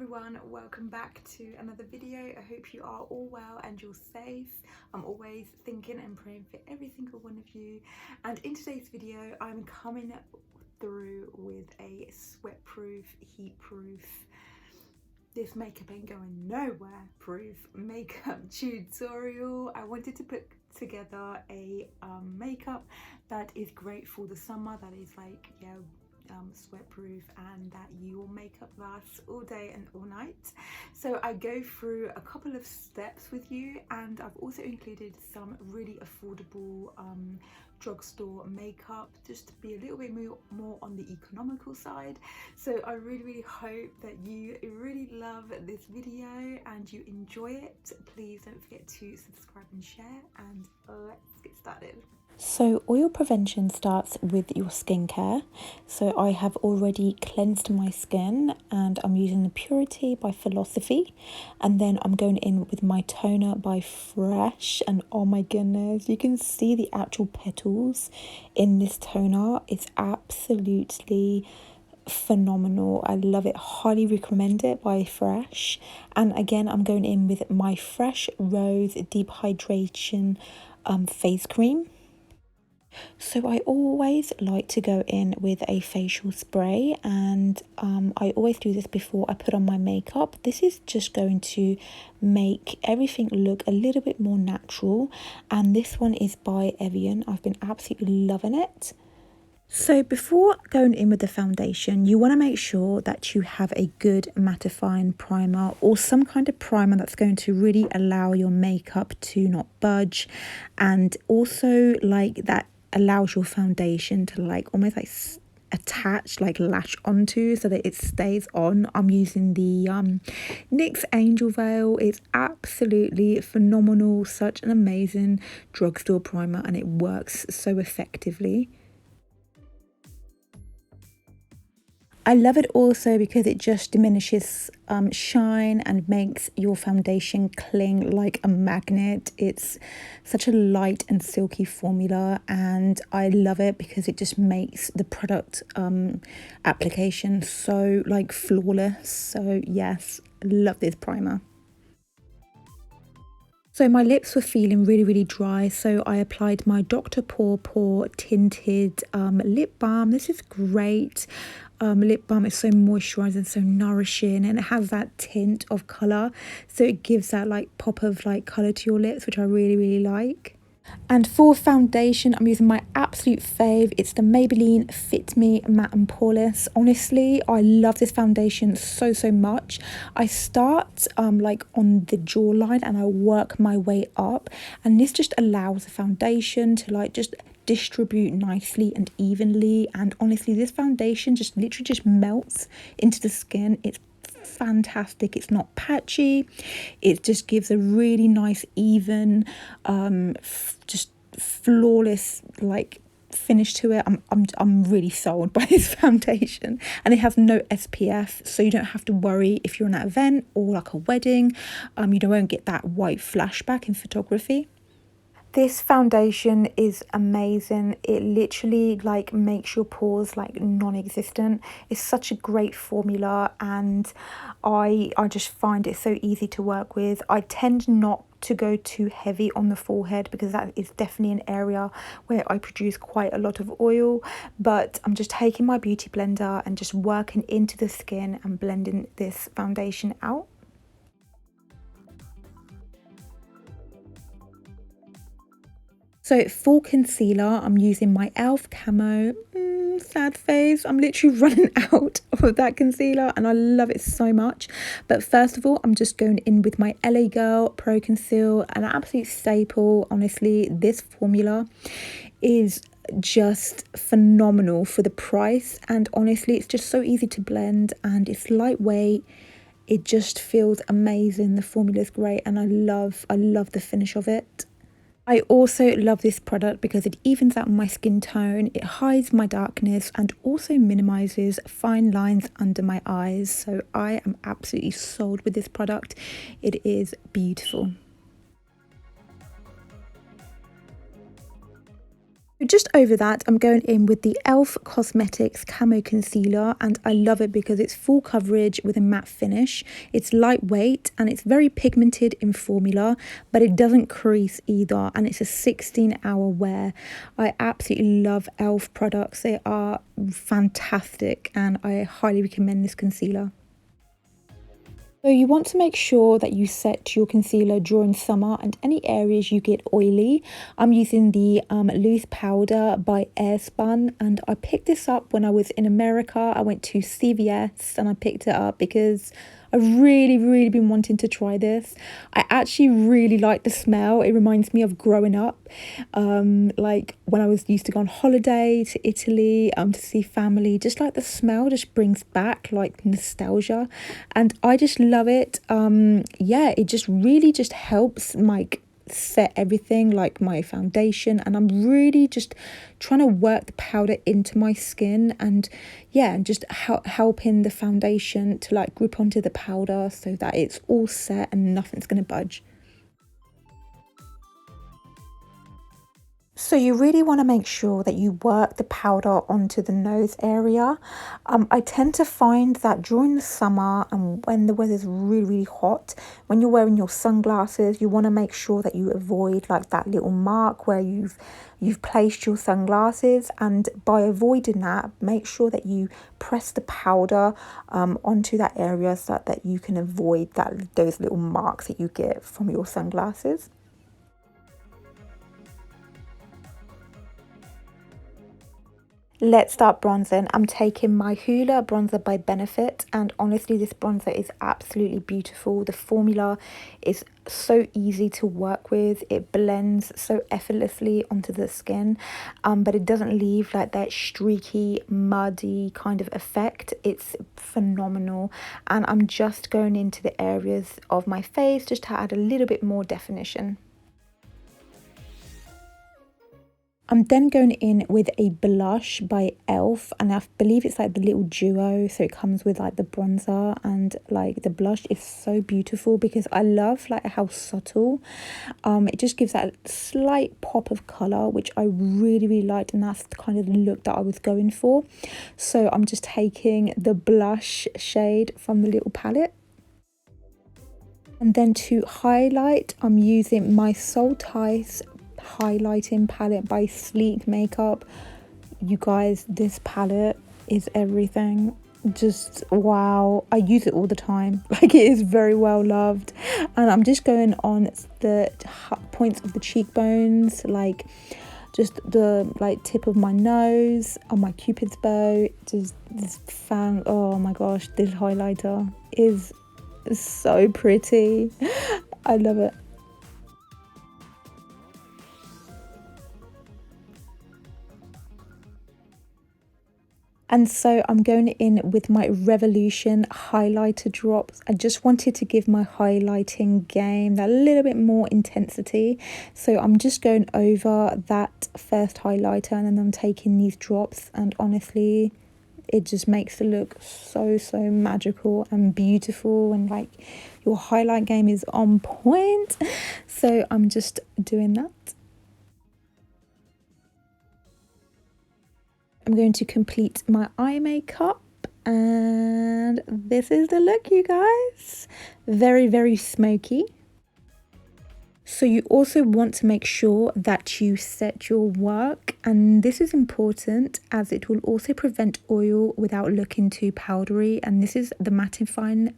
everyone, welcome back to another video. I hope you are all well and you're safe. I'm always thinking and praying for every single one of you, and in today's video I'm coming through with a sweat proof, heat proof, this makeup ain't going nowhere proof makeup tutorial. I wanted to put together a makeup that is great for the summer, that is like sweat proof, and that your makeup lasts all day and all night. So I go through a couple of steps with you, and I've also included some really affordable drugstore makeup just to be a little bit more on the economical side. So I really hope that you really love this video and you enjoy it. Please don't forget to subscribe and share, and let's get started. So oil prevention starts with your skincare. So I have already cleansed my skin and I'm using the Purity by Philosophy, and then I'm going in with my toner by Fresh, and oh my goodness, you can see the actual petals in this toner. It's absolutely phenomenal. I love it, highly recommend it, by Fresh. And again, I'm going in with my Fresh Rose Deep Hydration face cream. So I always like to go in with a facial spray, and I always do this before I put on my makeup. This is just going to make everything look a little bit more natural, and this one is by Evian. I've been absolutely loving it. So before going in with the foundation, you want to make sure that you have a good mattifying primer or some kind of primer that's going to really allow your makeup to not budge, and also like that allows your foundation to like almost like attach, like latch onto, so that it stays on. I'm using the Nyx Angel Veil. It's absolutely phenomenal, such an amazing drugstore primer, and it works so effectively. I love it also because it just diminishes shine and makes your foundation cling like a magnet. It's such a light and silky formula, and I love it because it just makes the product application so like flawless. So yes, love this primer. So my lips were feeling really dry, so I applied my Dr. Pore tinted lip balm. This is great. Lip balm is so moisturizing, so nourishing, and it has that tint of color, so it gives that like pop of like color to your lips, which I really like. And for foundation, I'm using my absolute fave. It's the Maybelline Fit Me Matte and Poreless. Honestly, I love this foundation so much. I start like on the jawline and I work my way up, and this just allows the foundation to like just distribute nicely and evenly. And honestly, this foundation just literally just melts into the skin. It's fantastic. It's not patchy. It just gives a really nice, even just flawless like finish to it. I'm really sold by this foundation, and it has no SPF, so you don't have to worry if you're in an event or like a wedding. You won't get that white flashback in photography. This foundation is amazing. It literally like makes your pores like non-existent. It's such a great formula, and I just find it so easy to work with. I tend not to go too heavy on the forehead because that is definitely an area where I produce quite a lot of oil, but I'm just taking my beauty blender and just working into the skin and blending this foundation out. So for concealer, I'm using my e.l.f. Camo. Sad face, I'm literally running out of that concealer and I love it so much. But first of all, I'm just going in with my LA Girl Pro Conceal, an absolute staple. Honestly, this formula is just phenomenal for the price, and honestly, it's just so easy to blend and it's lightweight. It just feels amazing. The formula is great, and I love the finish of it. I also love this product because it evens out my skin tone, it hides my darkness, and also minimises fine lines under my eyes. So I am absolutely sold with this product. It is beautiful. Just over that, I'm going in with the e.l.f. Cosmetics Camo Concealer, and I love it because it's full coverage with a matte finish. It's lightweight and it's very pigmented in formula, but it doesn't crease either, and it's a 16-hour wear. I absolutely love e.l.f. products. They are fantastic and I highly recommend this concealer. So you want to make sure that you set your concealer during summer and any areas you get oily. I'm using the loose powder by Airspun, and I picked this up when I was in America. I went to CVS and I picked it up because I've really been wanting to try this. I actually really like the smell. It reminds me of growing up, like when I used to go on holiday to Italy to see family. Just like the smell just brings back like nostalgia, and I just love it. Yeah, it just really just helps like set everything, like my foundation, and I'm really just trying to work the powder into my skin, and yeah, and just helping the foundation to like grip onto the powder so that it's all set and nothing's gonna budge. So you really want to make sure that you work the powder onto the nose area. I tend to find that during the summer and when the weather's really hot, when you're wearing your sunglasses, you want to make sure that you avoid like that little mark where you've placed your sunglasses, and by avoiding that, make sure that you press the powder onto that area so that you can avoid those little marks that you get from your sunglasses. Let's start bronzing. I'm taking my Hoola bronzer by Benefit, and honestly this bronzer is absolutely beautiful. The formula is so easy to work with. It blends so effortlessly onto the skin, but it doesn't leave like that streaky, muddy kind of effect. It's phenomenal, and I'm just going into the areas of my face just to add a little bit more definition. I'm then going in with a blush by e.l.f. and I believe it's like the little duo, so it comes with like the bronzer, and like the blush is so beautiful because I love like how subtle. It just gives that slight pop of colour, which I really liked, and that's the kind of look that I was going for. So I'm just taking the blush shade from the little palette. And then to highlight, I'm using my Soltice highlighting palette by Sleek Makeup. You guys, this palette is everything. Just wow, I use it all the time. Like, it is very well loved, and I'm just going on the points of the cheekbones, like just the like tip of my nose, on my cupid's bow. Just this fan, oh my gosh, this highlighter is so pretty. I love it. And so I'm going in with my Revolution highlighter drops. I just wanted to give my highlighting game that little bit more intensity. So I'm just going over that first highlighter, and then I'm taking these drops, and honestly, it just makes the look so magical and beautiful, and like your highlight game is on point. So I'm just doing that. I'm going to complete my eye makeup, and this is the look, you guys. Very smoky. So you also want to make sure that you set your work, and this is important as it will also prevent oil without looking too powdery. And this is the mattifying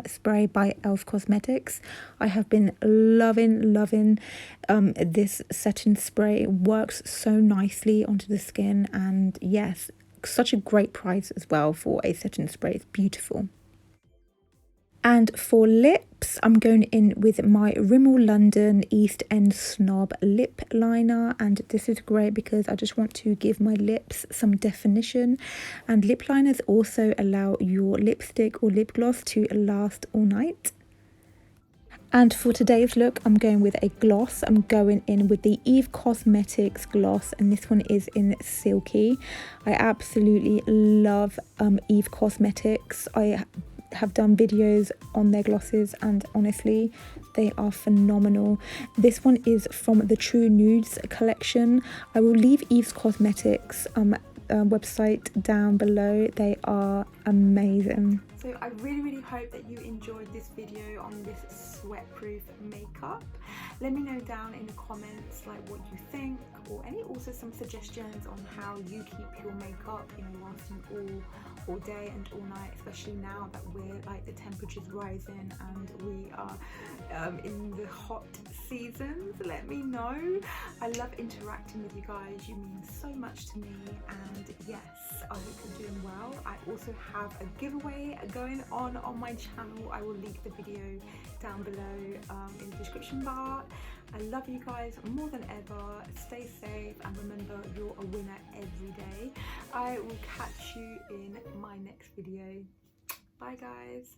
spray by e.l.f. Cosmetics. I have been loving this setting spray. It works so nicely onto the skin, and yes, such a great price as well for a setting spray. It's beautiful. And for lips, I'm going in with my Rimmel London East End Snob lip liner, and this is great because I just want to give my lips some definition, and lip liners also allow your lipstick or lip gloss to last all night. And for today's look, I'm going with a gloss. I'm going in with the Eve Cosmetics gloss, and this one is in Silky. I absolutely love Eve Cosmetics. have done videos on their glosses, and honestly they are phenomenal. This one is from the True Nudes collection. I will leave Eve's Cosmetics website down below. They are amazing. So I really hope that you enjoyed this video on this sweat-proof makeup. Let me know down in the comments like what you think, or also some suggestions on how you keep your makeup, you know, lasting all day and all night, especially now that we're like the temperature's rising and we are in the hot seasons. Let me know. I love interacting with you guys. You mean so much to me, and yes, I hope you're doing well. I also have a giveaway going on my channel. I will link the video down below in the description bar. I love you guys more than ever. Stay safe and remember, you're a winner every day. I will catch you in my next video. Bye guys.